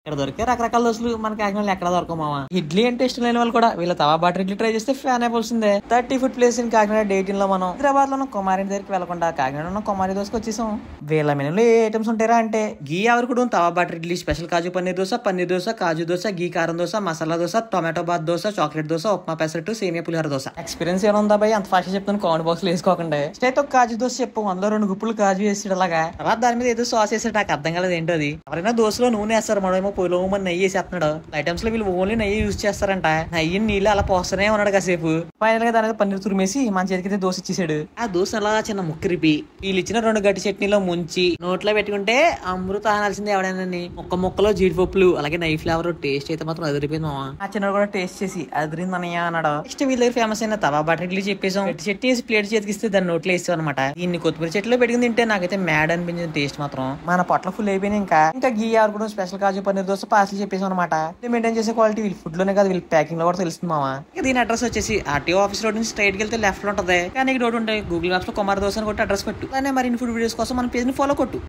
ఇక్కడ దొరికే రకరకాల దోశలు మన కాకినాడలో ఎక్కడ దొరకమావా. ఇడ్లీ అంటే ఇష్టం లేని వాళ్ళు కూడా వీళ్ళ తవా బాటర్ ఇడ్లీ ట్రై చేస్తే ఫ్యాన్ అయిపోల్సిందే. 30 ఫుడ్ ప్లేస్ ఇన్ కాకినాడ 18 లో మనం హైదరాబాద్ లో కుమారి దగ్గరికి వెళ్లకుండా కాకినాడ ఉన్న కుమారి దోశకు వచ్చేసాం. వీళ్ళ మెనూలో ఏ ఐటమ్స్ ఉంటారా అంటే గీ ఆవరకుడు, tawa barter idli, special kaju paneer dosa, kaju dosa, ghee karam dosa, masala dosa, tomato bath dosa, chocolate dosa, upma pesarattu, semiya pulihora dosa. Experience ఏముందా భయ్, అంత ఫాస్ట్ చెప్తాను కామెంట్ బాక్స్ లో వేసుకోకండి. స్టేట్ ఒక కాజు దోశ చెప్పు, అందులో 2 గుప్పులు కాజు వేసాడు అలాగా. తర్వాత దాని మీద ఏదో సాస్ వేసాడు, నాకు అర్థం కాలేదు ఏంటో అది. ఎవరైనా దోశలో నూనె వేస్తారు, మనమేమో పొయ్యిలో నెయ్యి వేసేస్తున్నాడు. ఐటమ్స్ లో వీళ్ళు ఓన్లీ నెయ్యి యూజ్ చేస్తారంట. నెయ్యి నీళ్ళు అలా పోస్తూనే ఉన్నాడు కాసేపు. ఫైనల్ గా దాని పన్నీర్ తురిమేసి మన చేతికి దోశ ఇచ్చేసాడు. ఆ దోశ అలా చిన్న ముక్కిరిపి వీళ్ళు ఇచ్చిన 2 గట్టి చట్నీలో ముంచి నోట్లో పెట్టుకుంటే అమృత అనాల్సిందే ఎవడైనా. ముక్కలో జీడిపప్పులు అలాగే నెయ్యి ఫ్లేవర్ టేస్ట్ అయితే మాత్రం అదిరిపోయింది మామ. ఆ చిన్న కూడా టేస్ట్ చేసి అదిరింది అన్నయ్య అన్నాడు. నెక్స్ట్ వీళ్ళ దగ్గర ఫేమస్ అయిన తవా బాటర్ ఇడ్లీ చెప్పేసాం. గట్టి చట్నీ వేసి ప్లేట్ చేతికిస్తే దాన్ని నోట్లో వేస్తాం అనమాట. ఇన్ని కొత్తిమీర చెట్లు పెట్టుకుని తింటే నాకైతే మ్యాడ్ అనిపించింది టేస్ట్ మాత్రం. మన పొట్ల ఫుల్ అయిపోయింది. ఇంకా గీ ఆరుకోవడం, స్పెషల్ కాజు పన్నీర్ దోశ పార్సల్ చెప్పేసాం అనమాట. మెయింటైన్ చేసే క్వాలిటీ వీళ్ళ ఫుడ్ లోనే కాదు వీళ్ళ ప్యాకింగ్ లో కూడా తెలుస్తుంది మామ. దీని అడ్రస్ వచ్చేసి ఆర్టీఓ ఆఫీస్ రోడ్ నుంచి స్ట్రైట్ కి వెళ్తే లెఫ్ట్ లో ఉంటది. కానీ రోడ్ ఉంటాయి. గూగుల్ మ్యాప్స్ లో కుమార్ దోశ అని కొట్టి అడ్రస్ పెట్టు. అలానే మరిన్ని ఫుడ్ వీడియోస్ కోసం మన పేజ్ ని ఫాలో కొట్టు.